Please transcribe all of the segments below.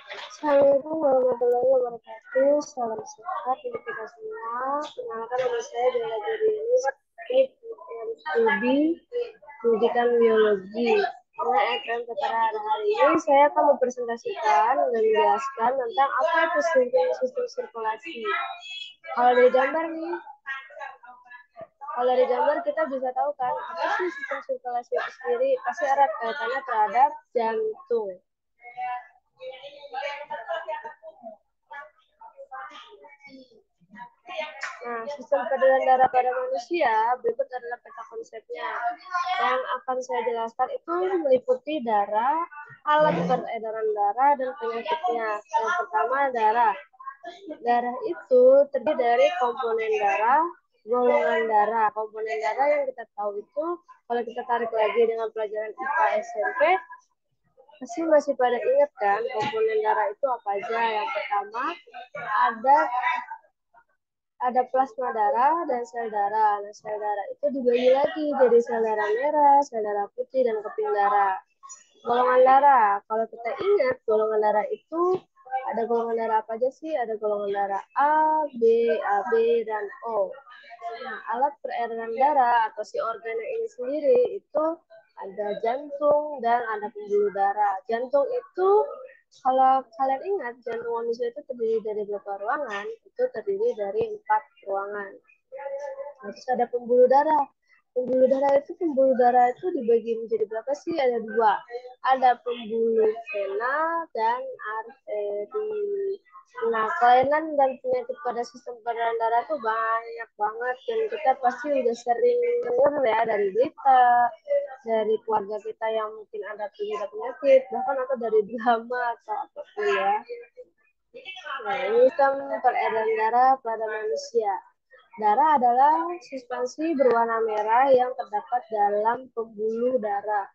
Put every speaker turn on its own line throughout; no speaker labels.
Assalamualaikum warahmatullahi wabarakatuh. Salam sehat untuk kita semua. Perkenalkan nama saya Dela Jurinis, studi pendidikan biologi. Pada FM Keterangan hari ini saya akan mempresentasikan dan menjelaskan tentang apa itu sistem sirkulasi. Kalau dari gambar nih, kalau dari gambar kita bisa tahu kan apa sih sistem sirkulasi itu sendiri, pasti erat kaitannya terhadap jantung. Nah, sistem peredaran darah pada manusia berikut adalah peta konsepnya. Yang akan saya jelaskan itu meliputi darah, alat peredaran darah, dan penyakitnya. Yang pertama, darah. Darah itu terdiri dari komponen darah, golongan darah. Komponen darah yang kita tahu itu, kalau kita tarik lagi dengan pelajaran IPA SMP, pasti masih pada ingat kan komponen darah itu apa aja. Yang pertama, ada plasma darah dan sel darah. Nah, sel darah itu dibagi lagi jadi sel darah merah, sel darah putih, dan keping darah. Golongan darah, kalau kita ingat golongan darah itu ada golongan darah apa aja sih? Ada golongan darah A, B, dan O. Nah, alat peredaran darah atau si organnya ini sendiri itu ada jantung dan ada pembuluh darah. Jantung itu kalau kalian ingat, jantung manusia itu terdiri dari berapa ruangan? Itu terdiri dari 4 ruangan. Nah, terus ada pembuluh darah. Pembuluh darah itu dibagi menjadi berapa sih? Ada 2. Ada pembuluh vena dan arteri. Nah, kelainan dan penyakit pada sistem peredaran darah itu banyak banget, dan kita pasti udah sering dengar ya dari berita, dari keluarga kita yang mungkin ada penyakit, bahkan atau dari drama atau apapun ya. Nah, ini sistem peredaran darah pada manusia. Darah adalah substansi berwarna merah yang terdapat dalam pembuluh darah.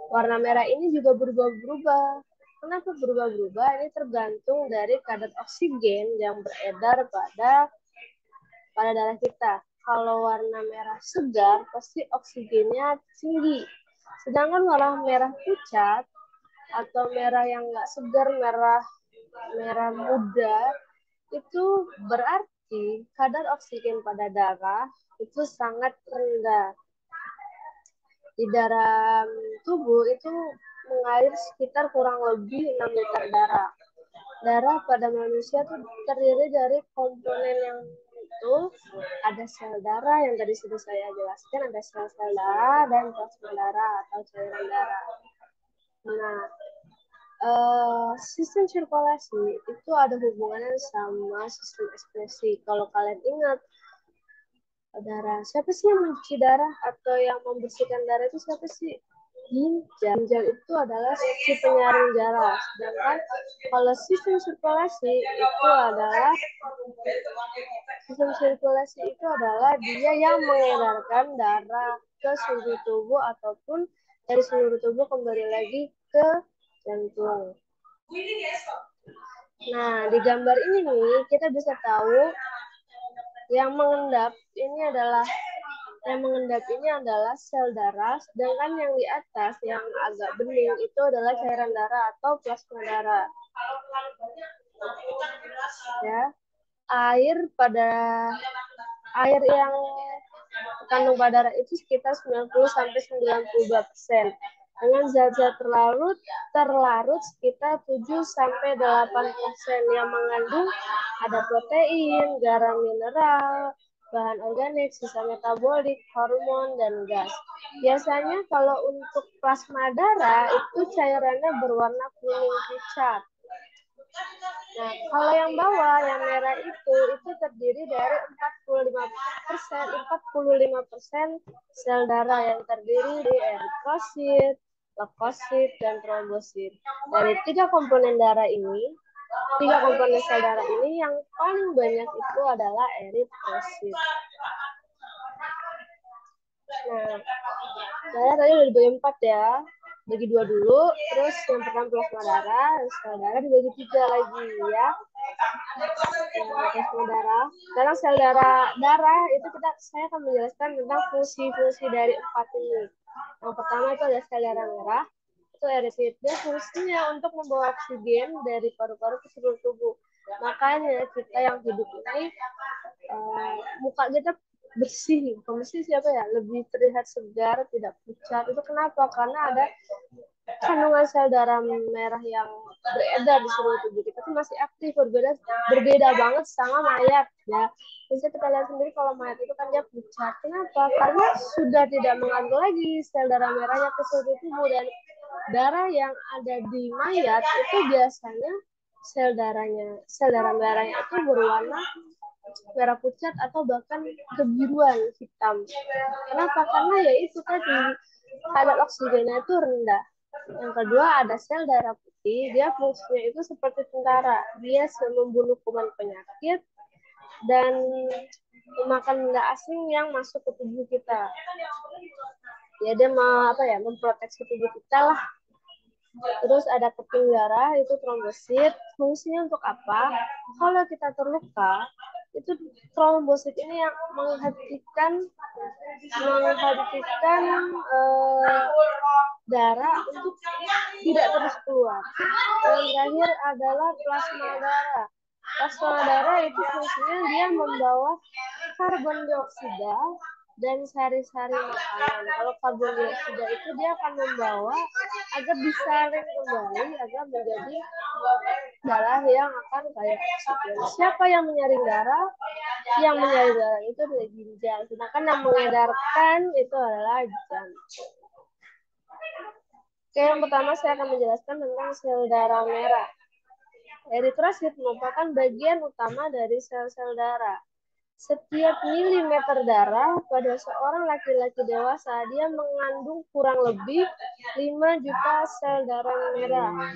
Warna merah ini juga berubah-ubah. Kenapa berubah-ubah? Ini tergantung dari kadar oksigen yang beredar pada darah kita. Kalau warna merah segar, pasti oksigennya tinggi. Sedangkan warna merah pucat atau merah yang nggak segar, merah muda, itu berarti kadar oksigen pada darah itu sangat rendah. Di dalam tubuh itu mengalir sekitar kurang lebih 6 liter darah. Darah pada manusia itu terdiri dari komponen yang itu ada sel darah yang tadi sudah saya jelaskan, ada sel-sel darah dan plasma darah atau cairan darah. Nah, sistem sirkulasi itu ada hubungannya sama sistem ekspresi. Kalau kalian ingat, darah, siapa sih yang mencuci darah atau yang membersihkan darah itu siapa sih? Ginjal. Ginjal itu adalah si penyaring darah. Sedangkan kalau sistem sirkulasi itu adalah dia yang mengedarkan darah ke seluruh tubuh ataupun dari seluruh tubuh kembali lagi ke jantung. Nah, di gambar ini nih kita bisa tahu yang mengendap ini adalah sel darah, sedangkan yang di atas yang agak bening itu adalah cairan darah atau plasma darah. Ya, air yang terkandung pada darah itu sekitar 90-92%. Dengan zat-zat terlarut sekitar 7-8% yang mengandung ada protein, garam mineral, bahan organik, sisa metabolik, hormon, dan gas. Biasanya kalau untuk plasma darah itu cairannya berwarna kuning pucat. Nah, kalau yang bawah, yang merah itu terdiri dari 45% sel darah yang terdiri dari eritrosit, leukosit, dan trombosit. Dari tiga komponen sel darah ini yang paling banyak itu adalah eritrosit. Nah, darah tadi udah dibagi 4 ya. Bagi 2 dulu, terus yang pertama plasma darah, sel darah dibagi 3 lagi ya. Plasma darah. Sekarang sel darah itu saya akan menjelaskan tentang fungsi-fungsi dari 4 ini. Yang pertama itu ada sel darah merah, itu eritrosit. Dia fungsinya untuk membawa oksigen dari paru-paru ke seluruh tubuh. Makanya kita yang hidup ini muka kita bersih, bersih siapa ya? Lebih terlihat segar, tidak pucat. Itu kenapa? Karena ada kandungan sel darah merah yang beredar di seluruh tubuh kita itu masih aktif, berbeda banget sama mayat ya. Bisa kita lihat sendiri kalau mayat itu kan dia pucat. Kenapa? Karena sudah tidak mengalir lagi sel darah merahnya ke seluruh tubuh, dan darah yang ada di mayat itu biasanya sel darah merahnya itu berwarna merah pucat atau bahkan kebiruan hitam. Kenapa? Karena ya itu tadi kadar oksigennya itu rendah. Yang kedua ada sel darah putih, dia fungsinya itu seperti tentara, dia membunuh kuman penyakit dan memakan benda asing yang masuk ke tubuh kita. Ya dia memproteksi tubuh kita lah. Terus ada keping darah, itu trombosit. Fungsinya untuk apa? Kalau kita terluka, itu trombosit ini yang menghentikan darah untuk tidak terus keluar. Yang terakhir adalah plasma darah. Plasma darah itu fungsinya dia membawa karbon dioksida dan sari-sari makanan. Kalau karbon dioksida itu dia akan membawa agar disaring kembali agar menjadi darah yang akan kayak oksigen. Siapa yang menyaring darah? Yang menyaring darah itu adalah ginjal. Sedangkan yang mengedarkan itu adalah jantung. Oke, yang pertama saya akan menjelaskan tentang sel darah merah. Eritrosit merupakan bagian utama dari sel-sel darah. Setiap milimeter darah pada seorang laki-laki dewasa, dia mengandung kurang lebih 5 juta sel darah merah.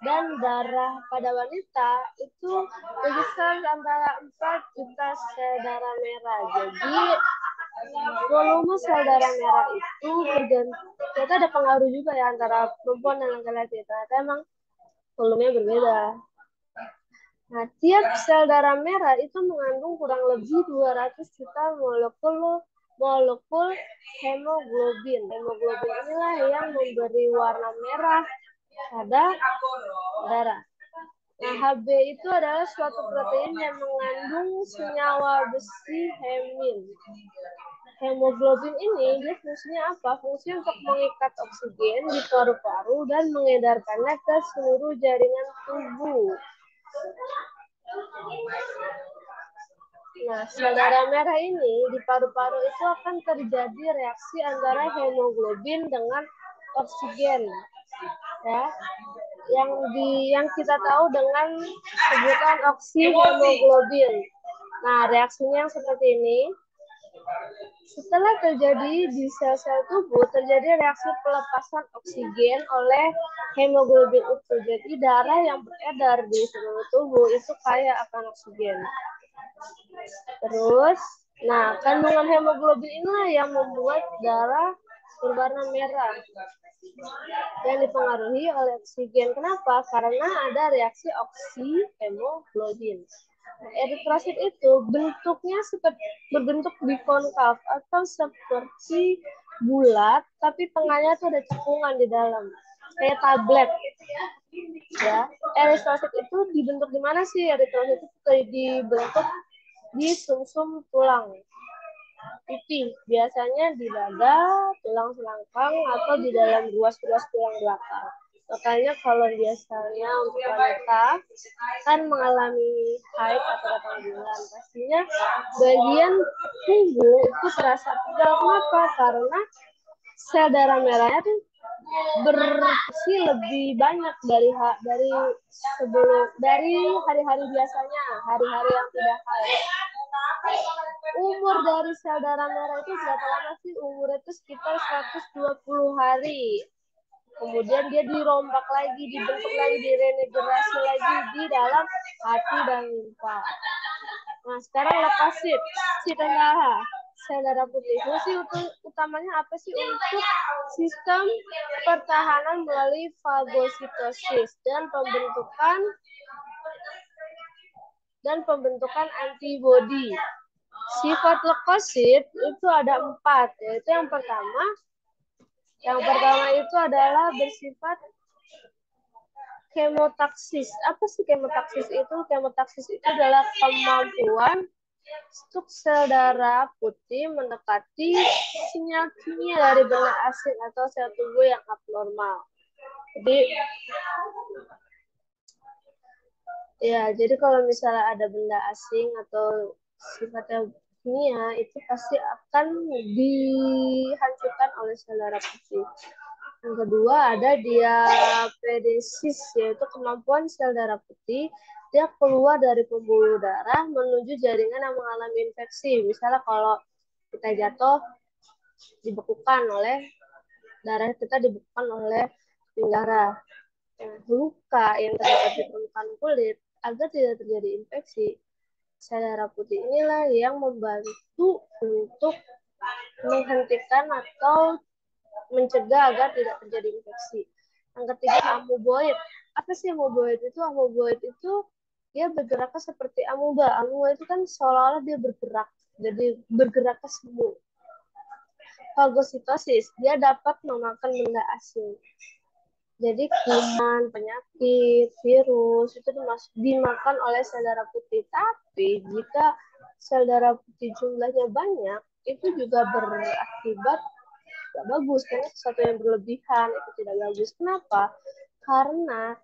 Dan darah pada wanita itu berkisar antara 4 juta sel darah merah. Jadi volume sel darah merah itu ternyata ada pengaruh juga ya antara perempuan dan laki-laki. Ternyata emang volumenya berbeda. Nah, tiap sel darah merah itu mengandung kurang lebih 200 juta molekul hemoglobin. Hemoglobin inilah yang memberi warna merah pada darah. Nah, Hb itu adalah suatu protein yang mengandung senyawa besi hemin. Hemoglobin ini dia fungsinya apa? Fungsinya untuk mengikat oksigen di paru-paru dan mengedarkannya ke seluruh jaringan tubuh. Nah, sel darah merah ini di paru-paru itu akan terjadi reaksi antara hemoglobin dengan oksigen, ya, yang kita tahu dengan sebutan oksihemoglobin. Nah, reaksinya yang seperti ini. Setelah terjadi di sel-sel tubuh, terjadi reaksi pelepasan oksigen oleh hemoglobin itu. Jadi darah yang beredar di seluruh tubuh itu kaya akan oksigen. Terus, nah kandungan hemoglobin inilah yang membuat darah berwarna merah yang dipengaruhi oleh oksigen. Kenapa? Karena ada reaksi oksihemoglobin. Eritrosit itu bentuknya berbentuk bikonkav atau seperti bulat, tapi tengahnya tuh ada cekungan di dalam, kayak tablet. Ya, eritrosit itu dibentuk di mana sih? Eritrosit itu dibentuk di sumsum tulang pipi, biasanya di dada, tulang selangkang, atau di dalam ruas-ruas tulang belakang. Makanya kalau biasanya untuk wanita kan mengalami haid atau datang bulan, pastinya bagian punggung itu terasa pegal. Kenapa? Karena sel darah merahnya tuh bersih lebih banyak dari hari-hari biasanya, hari-hari yang tidak haid. Umur dari sel darah merah itu berapa lama sih? Umurnya itu sekitar 120 hari. Kemudian dia dirombak lagi, dibentuk lagi, diregenerasi lagi di dalam hati dan limpa. Nah, sekarang lepasit, darah, sel darah putih. Fungsi utamanya apa sih? Untuk sistem pertahanan melalui fagositosis dan pembentukan antibodi. Sifat leukosit itu ada 4, yaitu yang pertama Yang pertama itu adalah bersifat kemotaksis. Apa sih kemotaksis itu? Kemotaksis itu adalah kemampuan stuk sel darah putih mendekati sinyal kimia dari benda asing atau sel tubuh yang abnormal. Jadi kalau misalnya ada benda asing atau sifatnya kimia, itu pasti akan dihancurkan oleh sel darah putih. Yang kedua ada diapedesis, yaitu kemampuan sel darah putih dia keluar dari pembuluh darah menuju jaringan yang mengalami infeksi. Misalnya kalau kita jatuh dibekukan oleh darah kita dibekukan oleh darah. Luka yang terdapat di permukaan kulit agar tidak terjadi infeksi. Sel darah putih inilah yang membantu untuk menghentikan atau mencegah agar tidak terjadi infeksi. Yang ketiga, amoeboid. Apa sih amoeboid itu? Amoeboid itu dia bergeraknya seperti amuba. Amuba itu kan seolah-olah dia bergerak, jadi bergeraknya semu. Fagositosis, dia dapat memakan benda asing. Jadi kuman, penyakit, virus itu dimakan oleh sel darah putih. Tapi jika sel darah putih jumlahnya banyak, itu juga berakibat tidak bagus, karena sesuatu yang berlebihan itu tidak bagus. Kenapa? Karena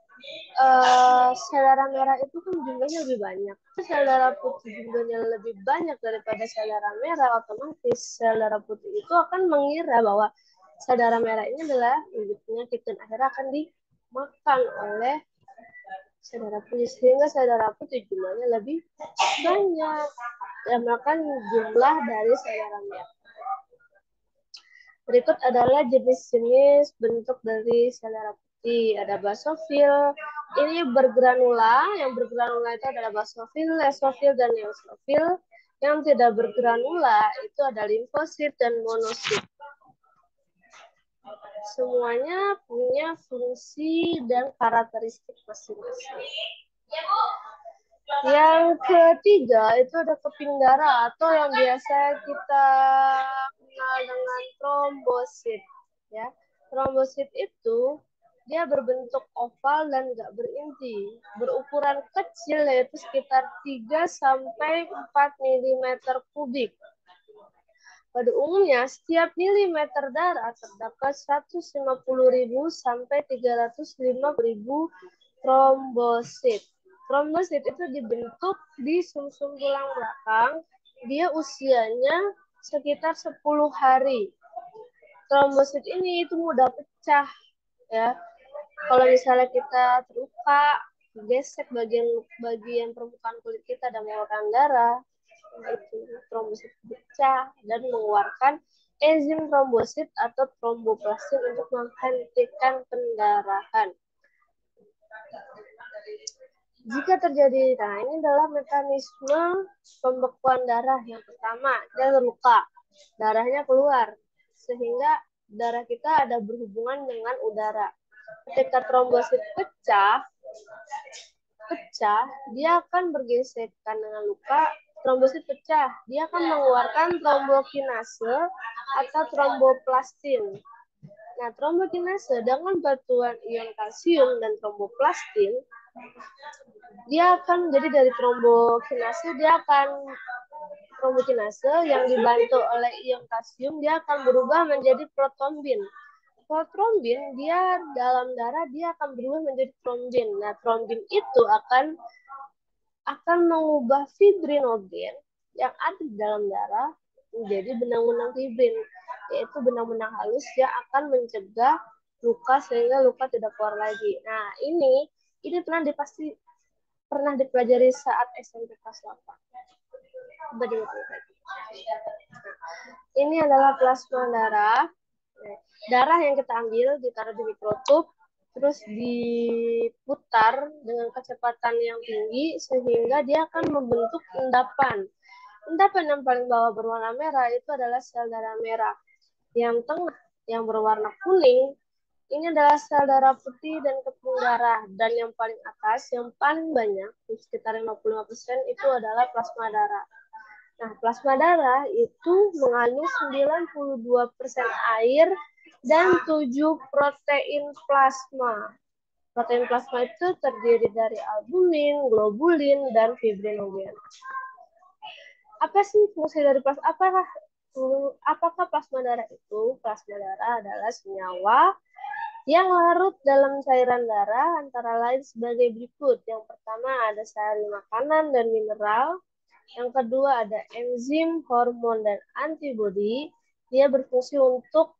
sel darah merah itu kan jumlahnya lebih banyak. Sel darah putih jumlahnya lebih banyak daripada sel darah merah, otomatis sel darah putih itu akan mengira bahwa sel darah merah ini adalah penyakit dan akhirnya akan dimakan oleh sel darah putih, sehingga sel darah putih jumlahnya lebih banyak dan makan jumlah dari sel darah merah. Berikut adalah jenis-jenis bentuk dari sel darah putih. Ada basofil, ini bergranula. Yang bergranula itu adalah basofil, lesofil, dan eosinofil. Yang tidak bergranula itu ada limfosit dan monosit. Semuanya punya fungsi dan karakteristik masing-masing. Yang ketiga itu ada keping darah atau yang biasa kita kenal dengan trombosit. Ya, trombosit itu dia berbentuk oval dan nggak berinti, berukuran kecil yaitu sekitar 3-4 mm kubik. Pada umumnya, setiap milimeter darah terdapat 150.000 sampai 350.000 trombosit. Trombosit itu dibentuk di sumsum tulang belakang. Dia usianya sekitar 10 hari. Trombosit ini itu mudah pecah, ya. Kalau misalnya kita terluka, gesek bagian permukaan kulit kita dan mengeluarkan darah, itu trombosit pecah dan mengeluarkan enzim trombosit atau tromboplastin untuk menghentikan pendarahan. Jika terjadi, nah ini adalah mekanisme pembekuan darah. Yang pertama, dia terluka, darahnya keluar, sehingga darah kita ada berhubungan dengan udara. Ketika trombosit pecah, dia akan bergesekan dengan luka. Trombosit pecah, dia akan mengeluarkan trombokinase atau tromboplastin. Nah, trombokinase dengan bantuan ion kalsium dan tromboplastin, dia akan jadi dari trombokinase yang dibantu oleh ion kalsium, dia akan berubah menjadi protrombin. Protrombin dia dalam darah dia akan berubah menjadi trombin. Nah, trombin itu akan mengubah fibrinogen yang ada di dalam darah menjadi benang-benang fibrin, yaitu benang-benang halus yang akan mencegah luka sehingga luka tidak keluar lagi. Nah, ini pernah dipelajari saat SMP kelas 8. Ini adalah plasma darah. Darah yang kita ambil ditaruh di mikrotub, terus diputar dengan kecepatan yang tinggi sehingga dia akan membentuk endapan. Endapan yang paling bawah berwarna merah itu adalah sel darah merah. Yang tengah yang berwarna kuning ini adalah sel darah putih dan keping darah. Dan yang paling atas, yang paling banyak, sekitar 55% itu adalah plasma darah. Nah, plasma darah itu mengandung 92% air dan 7 protein plasma. Protein plasma itu terdiri dari albumin, globulin, dan fibrinogen. Apa sih fungsi dari plasma? Apakah plasma darah itu? Plasma darah adalah senyawa yang larut dalam cairan darah antara lain sebagai berikut. Yang pertama ada sari makanan dan mineral. Yang kedua ada enzim, hormon, dan antibodi. Dia berfungsi untuk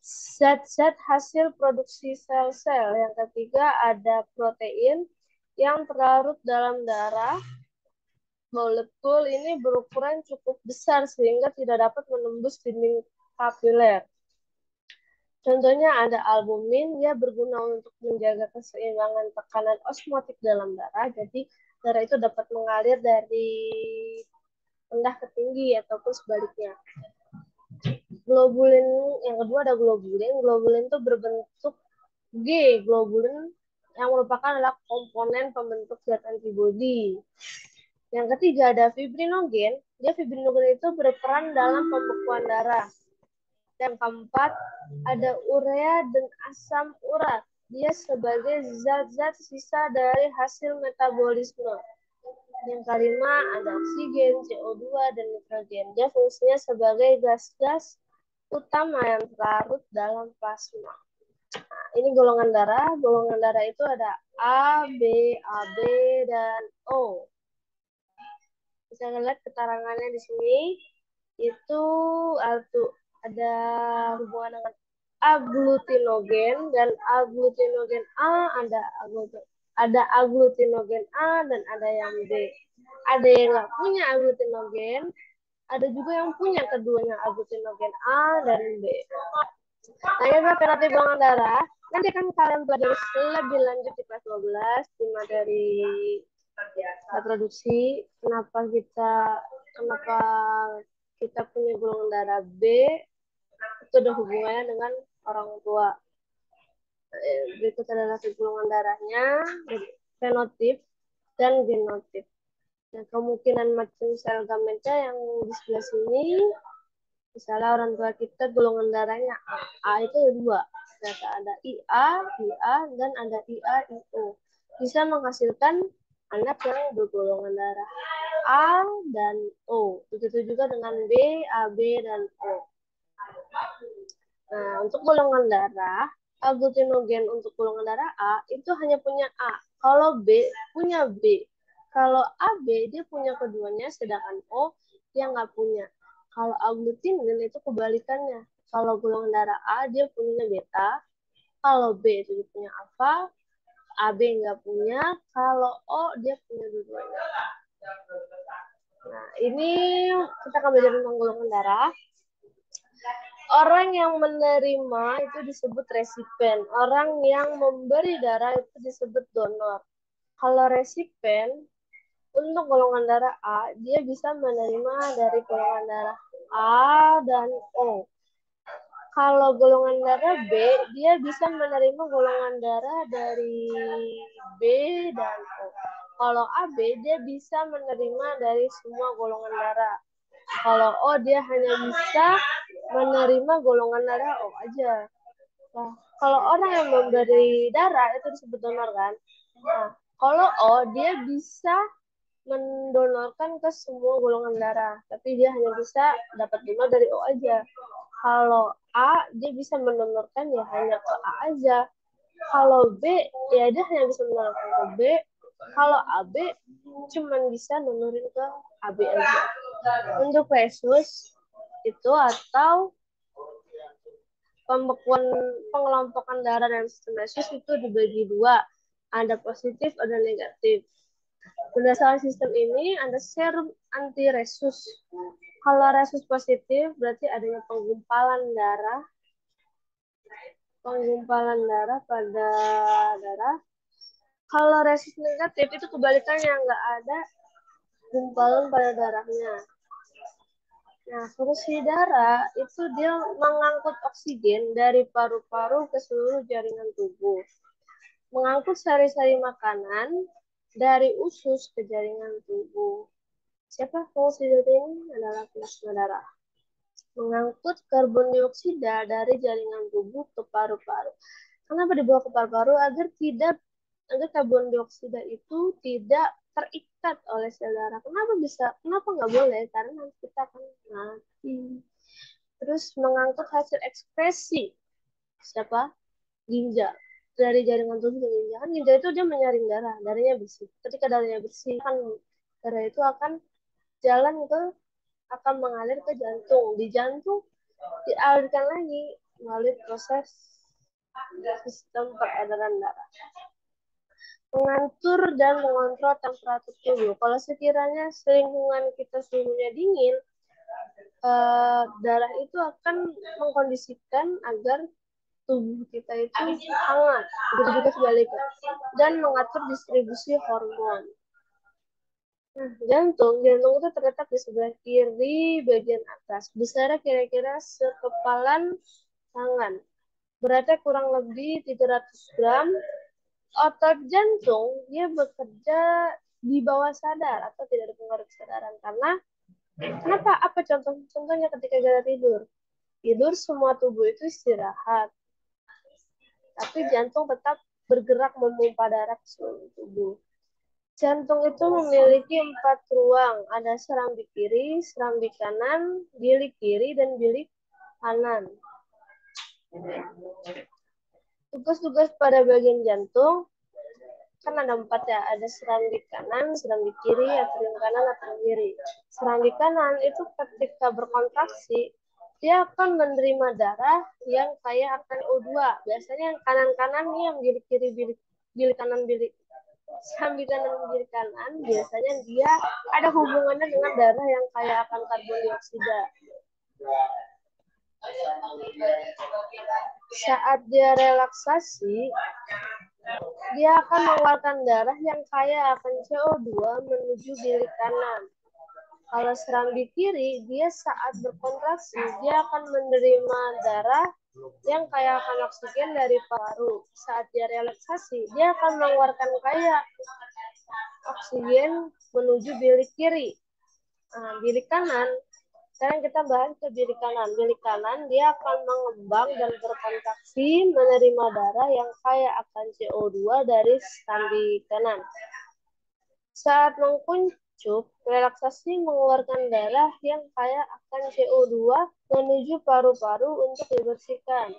zat-zat hasil produksi sel-sel. Yang ketiga ada protein yang terlarut dalam darah. Molekul ini berukuran cukup besar sehingga tidak dapat menembus dinding kapiler. Contohnya ada albumin, dia berguna untuk menjaga keseimbangan tekanan osmotik dalam darah. Jadi darah itu dapat mengalir dari rendah ke tinggi ataupun sebaliknya. Globulin yang kedua ada globulin. Globulin itu berbentuk G. Globulin yang merupakan adalah komponen pembentuk zat antibodi. Yang ketiga ada fibrinogen. Fibrinogen itu berperan dalam pembekuan darah. Yang keempat ada urea dan asam urat. Dia sebagai zat-zat sisa dari hasil metabolisme. Yang kelima ada oksigen, CO2, dan nitrogen. Dia fungsinya sebagai gas-gas utama yang terlarut dalam plasma. Nah, ini golongan darah. Golongan darah itu ada A, B, AB, dan O. Bisa ngeliat keterangannya di sini. Itu ada hubungan dengan aglutinogen dan aglutinogen A, ada aglutinogen A dan ada yang B. Ada yang nggak punya aglutinogen, ada juga yang punya keduanya aglutinogen A dan B. Nah, ini adalah terapi golongan darah. Nanti kan kalian belajar lebih lanjut di kelas 12 di materi reproduksi. Kenapa kita punya golongan darah B? Itu ada hubungannya dengan orang tua. Berikut adalah golongan darahnya, fenotip dan genotip. Nah, kemungkinan macam sel gametnya yang di sebelah sini, misalnya orang tua kita golongan darahnya A. A itu ada dua. Ternyata ada IA, dan ada IA, IO. Bisa menghasilkan anak yang bergolongan darah A dan O. Begitu juga dengan B, AB, dan O. Nah, untuk golongan darah, aglutinogen untuk golongan darah A itu hanya punya A. Kalau B punya B. Kalau AB dia punya keduanya, sedangkan O dia nggak punya. Kalau aglutinin itu kebalikannya. Kalau golongan darah A dia punya beta. Kalau B itu dia punya alfa. AB nggak punya. Kalau O dia punya dua-duanya. Nah, ini kita akan belajar tentang golongan darah. Orang yang menerima itu disebut resipen. Orang yang memberi darah itu disebut donor. Kalau resipen, untuk golongan darah A, dia bisa menerima dari golongan darah A dan O. Kalau golongan darah B, dia bisa menerima golongan darah dari B dan O. Kalau AB, dia bisa menerima dari semua golongan darah. Kalau O, dia hanya bisa menerima golongan darah O aja. Nah, kalau orang yang memberi darah itu disebut donor kan. Nah, kalau O dia bisa mendonorkan ke semua golongan darah, tapi dia hanya bisa dapat donor dari O aja. Kalau A dia bisa mendonorkan ya hanya ke A aja. Kalau B ya dia hanya bisa mendonorkan ke B. Kalau AB cuma bisa donorin ke AB aja. Untuk resus itu atau pengelompokan darah dan sistem resus itu dibagi dua. Ada positif, ada negatif. Berdasarkan sistem ini, ada serum anti-resus. Kalau resus positif, berarti adanya penggumpalan darah pada darah. Kalau resus negatif, itu kebalikannya, nggak ada gumpalan pada darahnya. Nah, fungsi darah itu dia mengangkut oksigen dari paru-paru ke seluruh jaringan tubuh. Mengangkut sari-sari makanan dari usus ke jaringan tubuh. Siapa fungsi dari ini adalah plasma darah. mengangkut karbon dioksida dari jaringan tubuh ke paru-paru. Kenapa dibawa ke paru-paru? Agar karbon dioksida itu tidak terikat oleh sel darah. Kenapa nggak boleh? Karena nanti kita akan mati. Terus mengangkut hasil ekspresi siapa? Ginjal. Dari jaringan tubuh ke ginjal. Kan ginjal itu dia menyaring darah, darahnya bersih. Ketika darahnya bersih, kan darah itu akan jalan ke akan mengalir ke jantung. Di jantung dialirkan lagi melalui proses sistem peredaran darah. Mengatur dan mengontrol temperatur tubuh. Kalau sekiranya lingkungan kita suhunya dingin, darah itu akan mengkondisikan agar tubuh kita itu hangat, begitu juga sebaliknya, dan mengatur distribusi hormon. Nah, jantung itu terletak di sebelah kiri bagian atas, besarnya kira-kira sekepalan tangan, beratnya kurang lebih 300 gram. Otot jantung dia bekerja di bawah sadar atau tidak ada pengaruh kesadaran. Karena kenapa? Apa contohnya ketika kita tidur semua tubuh itu istirahat, tapi jantung tetap bergerak memompa darah ke seluruh tubuh. Jantung itu memiliki 4 ruang, ada serambi kiri, serambi kanan, bilik kiri, dan bilik kanan. Tugas-tugas pada bagian jantung kan ada 4 ya, ada serambi kanan, serambi kiri, atrium kanan, atrium kiri. Serambi kanan itu ketika berkontraksi dia akan menerima darah yang kaya akan O2. Biasanya yang kanan-kanan nih, yang bilik kiri, bilik kanan, serambi kanan, bilik kanan, biasanya dia ada hubungannya dengan darah yang kaya akan karbon dioksida. Saat dia relaksasi, dia akan mengeluarkan darah yang kaya akan CO2 menuju bilik kanan. Kalau serambi kiri, dia saat berkontraksi, dia akan menerima darah yang kaya akan oksigen dari paru. Saat dia relaksasi, dia akan mengeluarkan kaya oksigen menuju bilik kiri. Nah, bilik kanan, sekarang kita bahas ke bilik kanan. Bilik kanan dia akan mengembang dan berkontraksi menerima darah yang kaya akan CO2 dari serambi kanan. Saat mengkuncup, relaksasi mengeluarkan darah yang kaya akan CO2 menuju paru-paru untuk dibersihkan.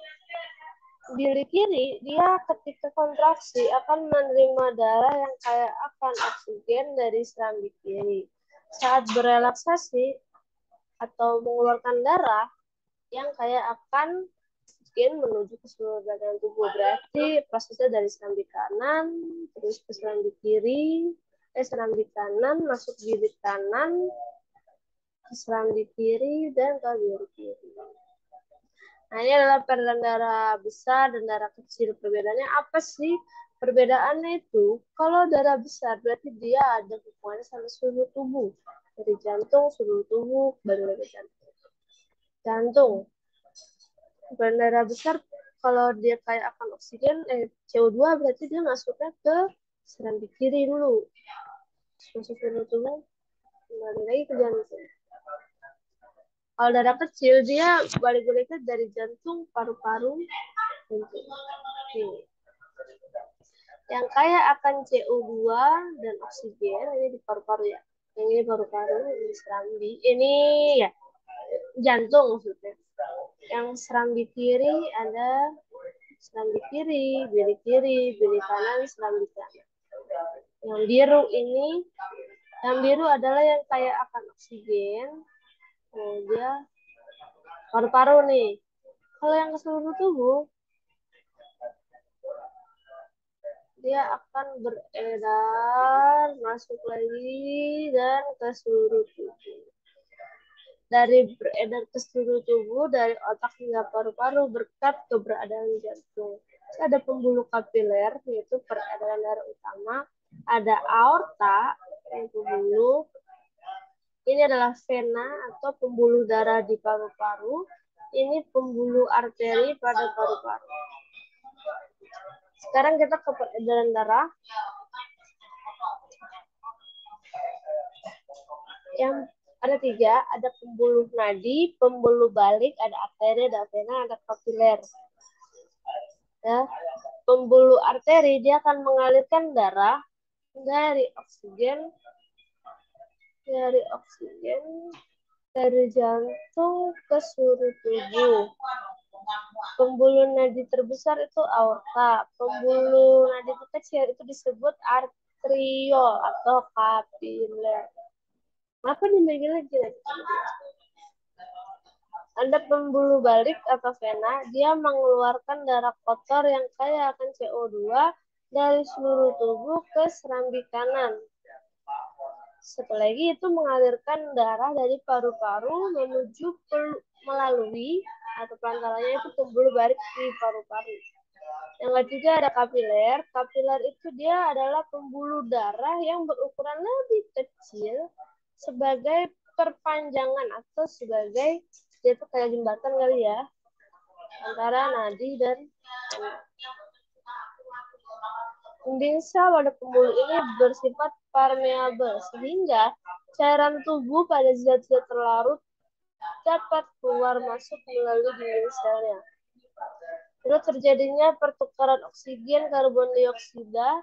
Bilik kiri, dia ketika kontraksi akan menerima darah yang kaya akan oksigen dari serambi kiri. Saat berelaksasi atau mengeluarkan darah yang kaya akan oksigen menuju ke seluruh bagian tubuh. Berarti prosesnya dari serambi kanan, terus ke serambi kiri, serambi kanan, masuk bilik kanan, ke serambi kiri, dan ke bilik kiri. Nah, ini adalah peredaran darah besar dan darah kecil. Perbedaannya apa sih? Perbedaannya itu, kalau darah besar berarti dia ada hubungannya sama seluruh tubuh. Dari jantung, seluruh tubuh, baru lagi jantung. Jantung. Peredaran darah besar, kalau dia kayak akan oksigen, CO2 berarti dia masuknya ke serambi kiri dulu. Masuk ke tubuh, kembali lagi ke jantung. Kalau darah kecil, dia balik-baliknya dari jantung, paru-paru, jantung. Nih. Yang kaya akan CO2 dan oksigen, ini di paru-paru ya. Yang ini paru-paru, ini serambi. Ini ya, jantung maksudnya. Yang serambi kiri ada serambi kiri, bilik kanan, serambi kanan. Yang biru ini, yang biru adalah yang kaya akan oksigen. Dia paru-paru nih. Kalau yang ke seluruh tubuh, dia akan beredar, masuk lagi, dan ke seluruh tubuh. Dari beredar ke seluruh tubuh, dari otak hingga paru-paru berkat keberadaan jantung. Ada pembuluh kapiler, yaitu peredaran darah utama. Ada aorta, yang pembuluh. Ini adalah vena atau pembuluh darah di paru-paru. Ini pembuluh arteri pada paru-paru. Sekarang kita ke peredaran darah. Yang Ada 3, ada pembuluh nadi, pembuluh balik, ada arteri, ada vena, ada kapiler. Ya, pembuluh arteri dia akan mengalirkan darah dari oksigen dari jantung ke seluruh tubuh. Pembuluh nadi terbesar itu aorta. Pembuluh nadi kecil itu disebut arteriol atau kapiler. Apa dibagi lagi? Ada pembuluh balik atau vena, dia mengeluarkan darah kotor yang kaya akan CO2 dari seluruh tubuh ke serambi kanan. Setelah itu mengalirkan darah dari paru-paru menuju melalui atau perantaranya itu pembuluh balik di paru-paru. Yang ketiga ada kapiler. Kapiler itu dia adalah pembuluh darah yang berukuran lebih kecil sebagai perpanjangan atau sebagai dia itu kayak jembatan kali ya antara nadi dan dinding sel pada pembuluh ini bersifat permeabel sehingga cairan tubuh pada zat-zat terlarut dapat keluar masuk melalui dinding selnya. Lalu terjadinya pertukaran oksigen, karbon dioksida,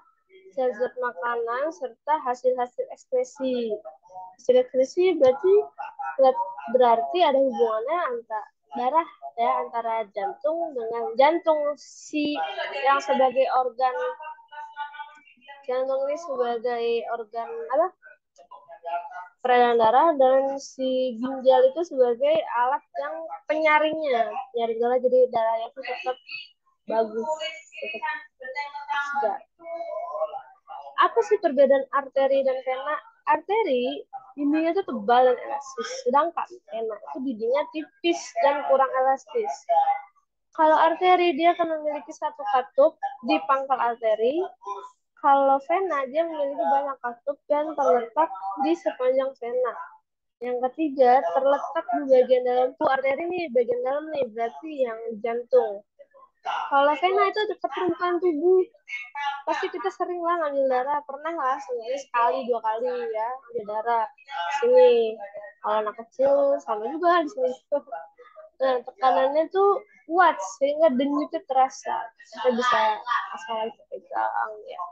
zat-zat makanan, serta hasil-hasil ekskresi. Hasil ekskresi berarti ada hubungannya antara darah ya antara jantung dengan jantung yang sebagai organ jantung ini sebagai organ apa peredaran darah dan si ginjal itu sebagai alat yang penyaringnya nyaring darah jadi darahnya itu tetap bagus tetap segar. Apa sih perbedaan arteri dan vena? Arteri dindingnya itu tebal dan elastis, sedangkan vena itu dindingnya tipis dan kurang elastis. Kalau arteri dia akan memiliki satu katup di pangkal arteri. Kalau vena dia memiliki banyak katup dan terletak di sepanjang vena. Yang ketiga terletak di bagian dalam tuh arteri nih bagian dalam nih berarti yang jantung. Kalau vena itu dekat permukaan tubuh. Pasti kita sering lah ngambil darah, pernah lah sekali 2 kali ya ambil darah sini. Kalau anak kecil sama juga di sini. Nah, tekanannya tuh kuat sehingga denyutnya terasa. Kita bisa asal pegang ya.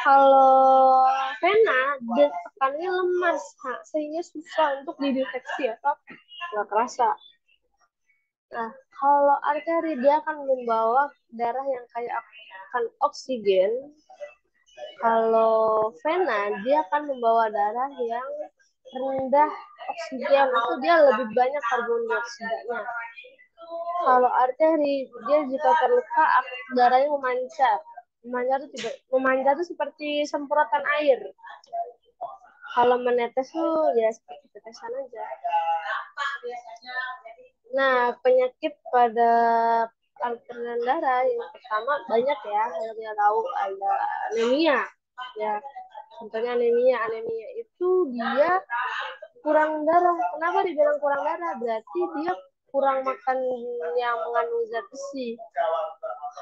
Kalau vena tekanannya lemas sehingga susah untuk dideteksi atau nggak kerasa. Nah, kalau arteri dia akan membawa darah yang kaya akan oksigen. Kalau vena dia akan membawa darah yang rendah oksigen, itu dia lebih banyak karbon dioksidanya. Kalau arteri dia jika terluka darahnya memancar. Memancar itu seperti semprotan air. Kalau menetes tuh ya seperti tetesan aja. Nah, penyakit pada aliran darah yang pertama banyak ya, kalau kita tahu ada anemia. Ya, contohnya anemia itu dia kurang darah. Kenapa dibilang kurang darah? Berarti dia kurang makan yang mengandung zat besi.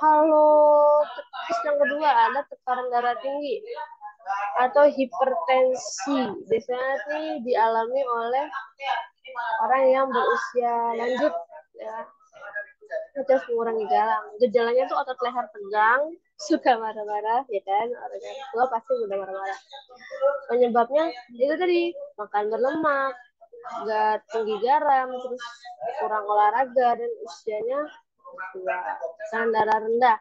Kalau terus yang kedua ada tekanan darah tinggi atau hipertensi. Biasanya nih dialami oleh orang yang berusia lanjut ya. Kita harus mengurangi galang. Gejalanya tuh otot leher tegang, suka marah-marah, ya kan? Orang yang tua pasti udah marah-marah. Penyebabnya itu tadi makan berlemak, nggak tinggi garam, terus kurang olahraga dan usianya tua, tekanan darah rendah.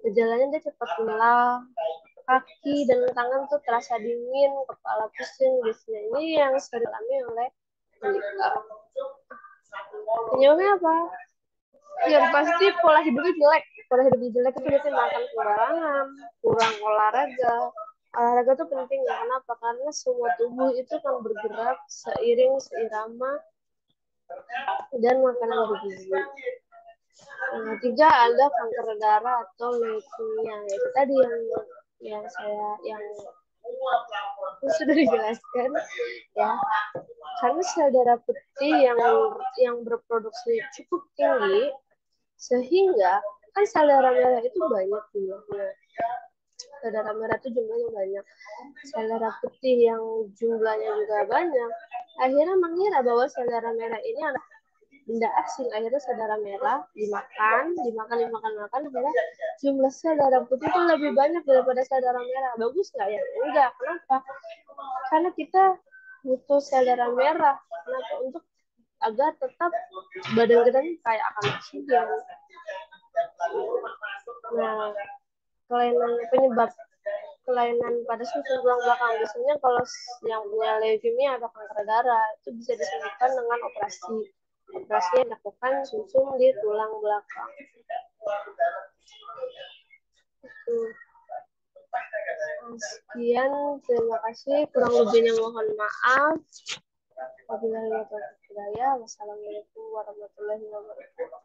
Gejalanya dia cepat lelah, kaki dan tangan tuh terasa dingin, kepala pusing. Biasanya ini yang sering dialami oleh wanita. Penyebabnya apa? Ya pasti pola hidupnya jelek. Pola hidupnya jelek itu biasanya makan sembarangan, kurang olahraga. Olahraga itu penting ya. Kenapa? Karena semua tubuh itu kan bergerak seirama dan makanan bergizi. Yang ketiga ada kanker darah atau leukemia. Itu tadi yang sudah dijelaskan ya. Karena sel darah putih yang berproduksi cukup tinggi sehingga kan sel darah merah itu banyak jumlahnya. Sel darah merah itu jumlahnya banyak. Sel darah putih yang jumlahnya juga banyak akhirnya mengira bahwa sel darah merah ini adalah benda asing. Akhirnya sel darah merah dimakan, akhirnya jumlah sel darah putih itu lebih banyak daripada sel darah merah. Bagus nggak ya? Enggak. Kenapa? Karena kita butuh sel darah merah. Kenapa? Untuk agar tetap badan kita ini kayak akan oksigen. Nah, penyebab kelainan pada susun tulang belakang biasanya kalau yang punya leukemia atau kanker darah itu bisa disembuhkan dengan operasi yang dilakukan susun di tulang belakang. Sekian, terima kasih. Kurang lebihnya mohon maaf. Wassalamualaikum warahmatullahi wabarakatuh.